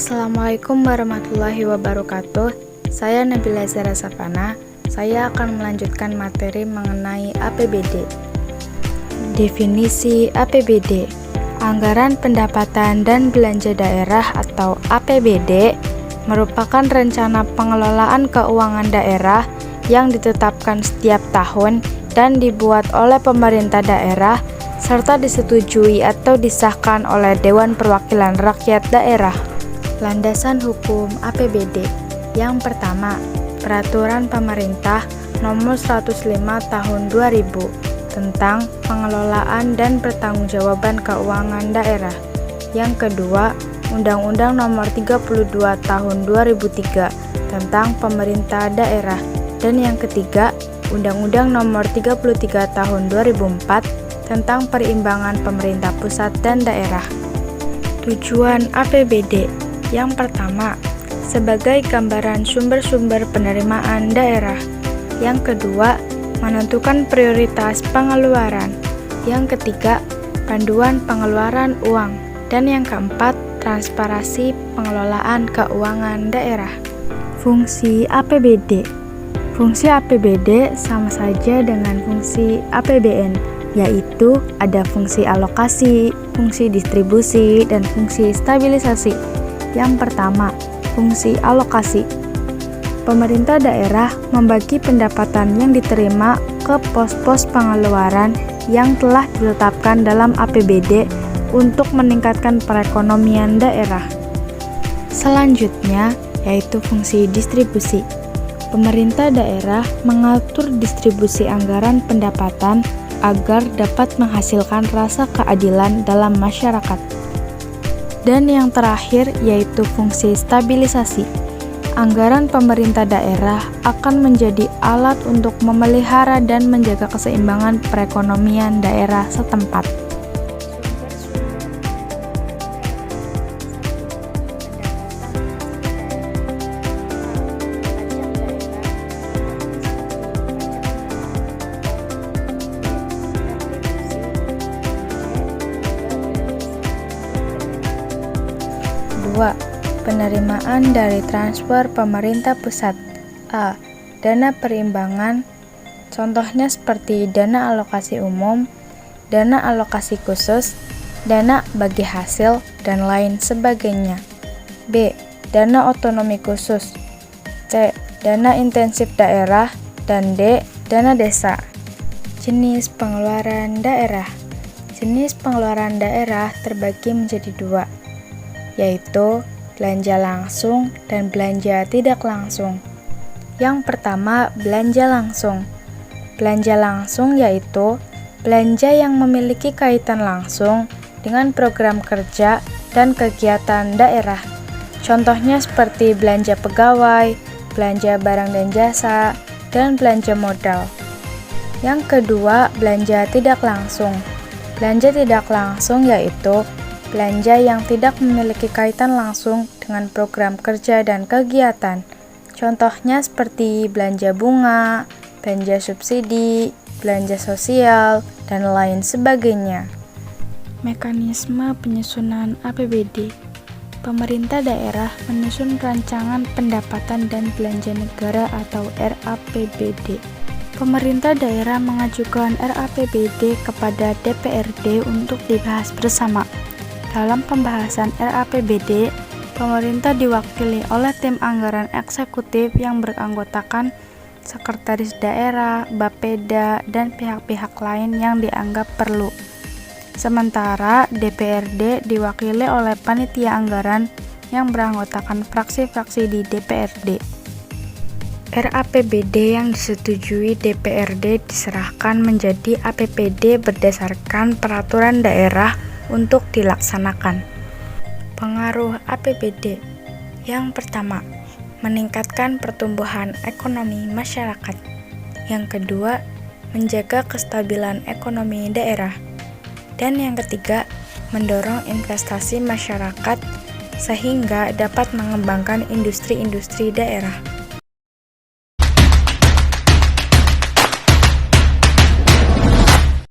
Assalamualaikum warahmatullahi wabarakatuh. Saya Nabila Zara Safana. Saya akan melanjutkan materi mengenai APBD. Definisi APBD: Anggaran Pendapatan dan Belanja Daerah atau APBD merupakan rencana pengelolaan keuangan daerah yang ditetapkan setiap tahun dan dibuat oleh pemerintah daerah serta disetujui atau disahkan oleh Dewan Perwakilan Rakyat Daerah. Landasan hukum APBD. Yang pertama, Peraturan Pemerintah Nomor 105 Tahun 2000 tentang pengelolaan dan pertanggungjawaban keuangan daerah. Yang kedua, Undang-Undang Nomor 32 Tahun 2003 tentang pemerintah daerah. Dan yang ketiga, Undang-Undang Nomor 33 Tahun 2004 tentang perimbangan pemerintah pusat dan daerah. Tujuan APBD. Yang pertama, sebagai gambaran sumber-sumber penerimaan daerah. Yang kedua, menentukan prioritas pengeluaran. Yang ketiga, panduan pengeluaran uang. Dan yang keempat, transparansi pengelolaan keuangan daerah. Fungsi APBD. Fungsi APBD sama saja dengan fungsi APBN, yaitu ada fungsi alokasi, fungsi distribusi, dan fungsi stabilisasi. Yang pertama, fungsi alokasi. Pemerintah daerah membagi pendapatan yang diterima ke pos-pos pengeluaran yang telah ditetapkan dalam APBD untuk meningkatkan perekonomian daerah. Selanjutnya, yaitu fungsi distribusi. Pemerintah daerah mengatur distribusi anggaran pendapatan agar dapat menghasilkan rasa keadilan dalam masyarakat. Dan yang terakhir yaitu fungsi stabilisasi. Anggaran pemerintah daerah akan menjadi alat untuk memelihara dan menjaga keseimbangan perekonomian daerah setempat. 2. Penerimaan dari transfer pemerintah pusat. A. Dana perimbangan. Contohnya seperti dana alokasi umum, dana alokasi khusus, dana bagi hasil, dan lain sebagainya. B. Dana otonomi khusus. C. Dana intensif daerah. Dan D. Dana desa. Jenis pengeluaran daerah. Jenis pengeluaran daerah terbagi menjadi dua, yaitu belanja langsung dan belanja tidak langsung. Yang pertama, belanja langsung. Belanja langsung yaitu belanja yang memiliki kaitan langsung dengan program kerja dan kegiatan daerah. Contohnya seperti belanja pegawai, belanja barang dan jasa, dan belanja modal. Yang kedua, belanja tidak langsung. Belanja tidak langsung yaitu belanja yang tidak memiliki kaitan langsung dengan program kerja dan kegiatan. Contohnya seperti belanja bunga, belanja subsidi, belanja sosial, dan lain sebagainya. Mekanisme penyusunan APBD. Pemerintah daerah menyusun rancangan pendapatan dan belanja negara atau RAPBD. Pemerintah daerah mengajukan RAPBD kepada DPRD untuk dibahas bersama. Dalam pembahasan RAPBD, pemerintah diwakili oleh tim anggaran eksekutif yang beranggotakan sekretaris daerah, Bapeda, dan pihak-pihak lain yang dianggap perlu. Sementara DPRD diwakili oleh panitia anggaran yang beranggotakan fraksi-fraksi di DPRD. RAPBD yang disetujui DPRD diserahkan menjadi APBD berdasarkan peraturan daerah untuk dilaksanakan. Pengaruh APBD. Yang pertama, meningkatkan pertumbuhan ekonomi masyarakat. Yang kedua, menjaga kestabilan ekonomi daerah. Dan yang ketiga, mendorong investasi masyarakat sehingga dapat mengembangkan industri-industri daerah.